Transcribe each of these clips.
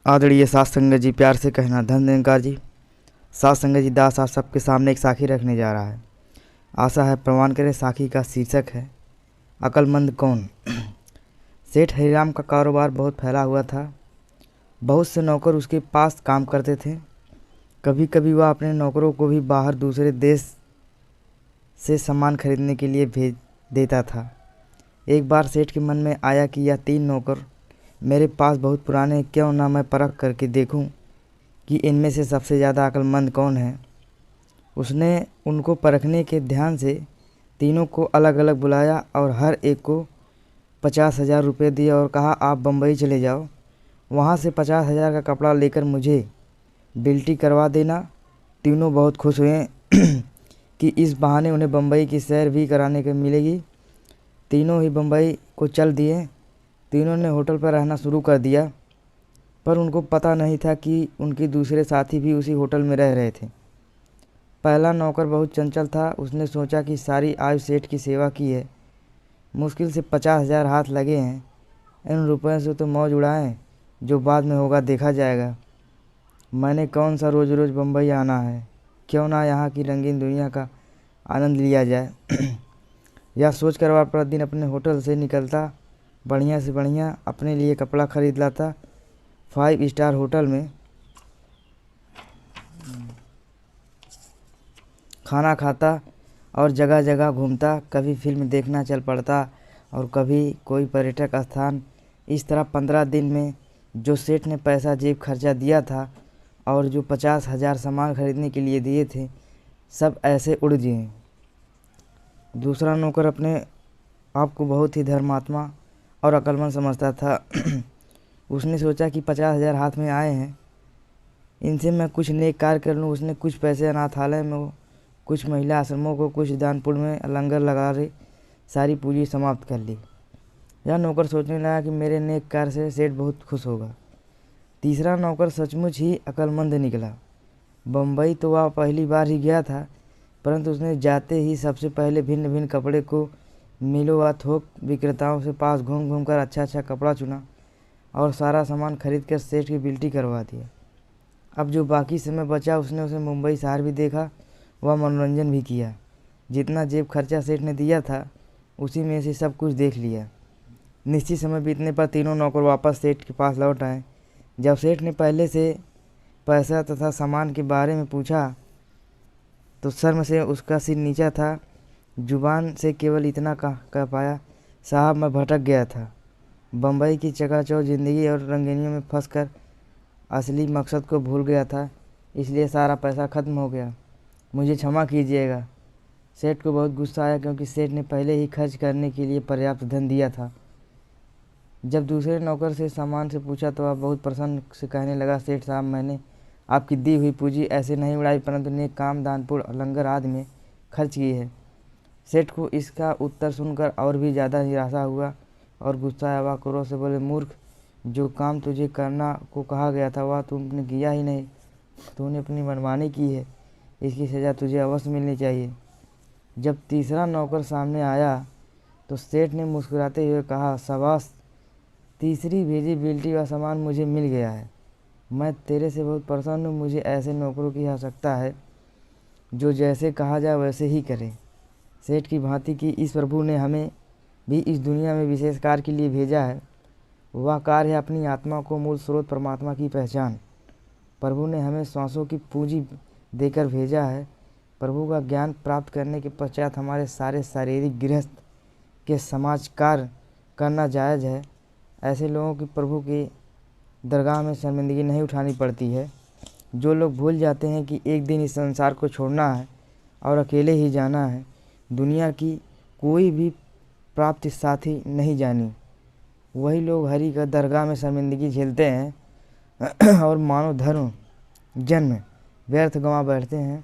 आदरणीय साथ संगत जी, प्यार से कहना धन निरंकार जी। साथ संगत जी, दास आप सबके सामने एक साखी रखने जा रहा है। आशा है प्रमाण करें। साखी का शीर्षक है अक्लमंद कौन। सेठ हरिराम का कारोबार बहुत फैला हुआ था। बहुत से नौकर उसके पास काम करते थे। कभी कभी वह अपने नौकरों को भी बाहर दूसरे देश से सामान खरीदने के लिए भेज देता था। एक बार सेठ के मन में आया कि यह 3 नौकर मेरे पास बहुत पुराने हैं, क्यों ना मैं परख करके देखूं कि इनमें से सबसे ज़्यादा अक्लमंद कौन है। उसने उनको परखने के ध्यान से तीनों को अलग अलग बुलाया और हर एक को 50,000 रुपये दिए और कहा, आप बम्बई चले जाओ, वहाँ से 50,000 का कपड़ा लेकर मुझे बिल्टी करवा देना। तीनों बहुत खुश हुए कि इस बहाने उन्हें बम्बई की सैर भी कराने को मिलेगी। तीनों ही बम्बई को चल दिए। तीनों ने होटल पर रहना शुरू कर दिया, पर उनको पता नहीं था कि उनके दूसरे साथी भी उसी होटल में रह रहे थे। पहला नौकर बहुत चंचल था। उसने सोचा कि सारी आयु सेठ की सेवा की है, मुश्किल से 50,000 हाथ लगे हैं, इन रुपयों से तो मौज उड़ाएं, जो बाद में होगा देखा जाएगा। मैंने कौन सा रोज़ रोज़ बम्बई आना है, क्यों ना यहाँ की रंगीन दुनिया का आनंद लिया जाए। यह सोचकर वह प्रतिदिन अपने होटल से निकलता, बढ़िया से बढ़िया अपने लिए कपड़ा खरीद लाता, 5 स्टार होटल में खाना खाता और जगह जगह घूमता। कभी फिल्म देखना चल पड़ता और कभी कोई पर्यटक स्थान। इस तरह 15 दिन में जो सेठ ने पैसा जेब खर्चा दिया था और जो 50,000 सामान खरीदने के लिए दिए थे, सब ऐसे उड़ गए। दूसरा नौकर अपने आप को बहुत ही धर्मात्मा और अक्लमंद समझता था। उसने सोचा कि 50,000 हाथ में आए हैं, इनसे मैं कुछ नेक कार्य कर लूँ। उसने कुछ पैसे अनाथालय में, कुछ महिला आश्रमों को, कुछ दान पुण्य में लंगर लगा रहे सारी पूंजी समाप्त कर ली। यह नौकर सोचने लगा कि मेरे नेक कार्य से सेठ बहुत खुश होगा। तीसरा नौकर सचमुच ही अक्लमंद निकला। बम्बई तो वह पहली बार ही गया था, परंतु उसने जाते ही सबसे पहले भिन्न भिन्न कपड़े को मिलों व थोक विक्रेताओं से पास घूम घूम कर अच्छा कपड़ा चुना और सारा सामान खरीद कर सेठ की बिल्टी करवा दिया। अब जो बाकी समय बचा उसने उसे मुंबई शहर भी देखा, वह मनोरंजन भी किया। जितना जेब खर्चा सेठ ने दिया था उसी में से सब कुछ देख लिया। निश्चित समय बीतने पर तीनों नौकर वापस सेठ के पास लौट आए। जब सेठ ने पहले से पैसा तथा सामान के बारे में पूछा तो शर्म से उसका सिर नीचा था। जुबान से केवल इतना कह पाया, साहब मैं भटक गया था। बम्बई की चकाचौंध ज़िंदगी और रंगीनियों में फंसकर असली मकसद को भूल गया था, इसलिए सारा पैसा ख़त्म हो गया, मुझे क्षमा कीजिएगा। सेठ को बहुत गुस्सा आया, क्योंकि सेठ ने पहले ही खर्च करने के लिए पर्याप्त धन दिया था। जब दूसरे नौकर से सामान से पूछा तो वह बहुत प्रसन्न से कहने लगा, सेठ साहब मैंने आपकी दी हुई पूंजी ऐसे नहीं उड़ाई, परंतु नेक काम, दान पुण्य, लंगर आदि में खर्च की है। सेठ को इसका उत्तर सुनकर और भी ज़्यादा निराशा हुआ और गुस्सा आया। वह क्रोध से बोले, मूर्ख, जो काम तुझे करना को कहा गया था वह तुमने किया ही नहीं। तूने अपनी मनमानी की है, इसकी सज़ा तुझे अवश्य मिलनी चाहिए। जब तीसरा नौकर सामने आया तो सेठ ने मुस्कुराते हुए कहा, शाबाश, तीसरी भेजी बिल्टी का सामान मुझे मिल गया है। मैं तेरे से बहुत प्रसन्न हूँ। मुझे ऐसे नौकरों की आवश्यकता है जो जैसे कहा जाए वैसे ही करें। सेठ की भांति की इस प्रभु ने हमें भी इस दुनिया में विशेष कार्य के लिए भेजा है। वह कार्य है अपनी आत्मा को मूल स्रोत परमात्मा की पहचान। प्रभु ने हमें सांसों की पूंजी देकर भेजा है। प्रभु का ज्ञान प्राप्त करने के पश्चात हमारे सारे शारीरिक गृहस्थ के समाज कार्य करना जायज़ है। ऐसे लोगों की प्रभु की दरगाह में शर्मिंदगी नहीं उठानी पड़ती है। जो लोग भूल जाते हैं कि एक दिन इस संसार को छोड़ना है और अकेले ही जाना है, दुनिया की कोई भी प्राप्ति साथी नहीं जानी, वही लोग हरि का दरगाह में शर्मिंदगी झेलते हैं और मानव धर्म जन्म व्यर्थ गंवा बैठते हैं।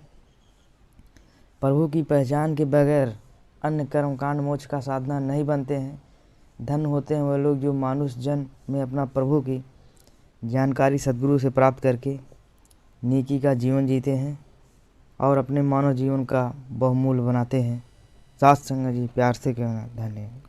प्रभु की पहचान के बगैर अन्य कर्मकांड मोक्ष का साधना नहीं बनते हैं। धन होते हैं वह लोग जो मानुष जन्म में अपना प्रभु की जानकारी सद्गुरु से प्राप्त करके नेकी का जीवन जीते हैं और अपने मानव जीवन का बहुमूल्य बनाते हैं। साथ संगत जी, प्यार से कहना धन्यवाद।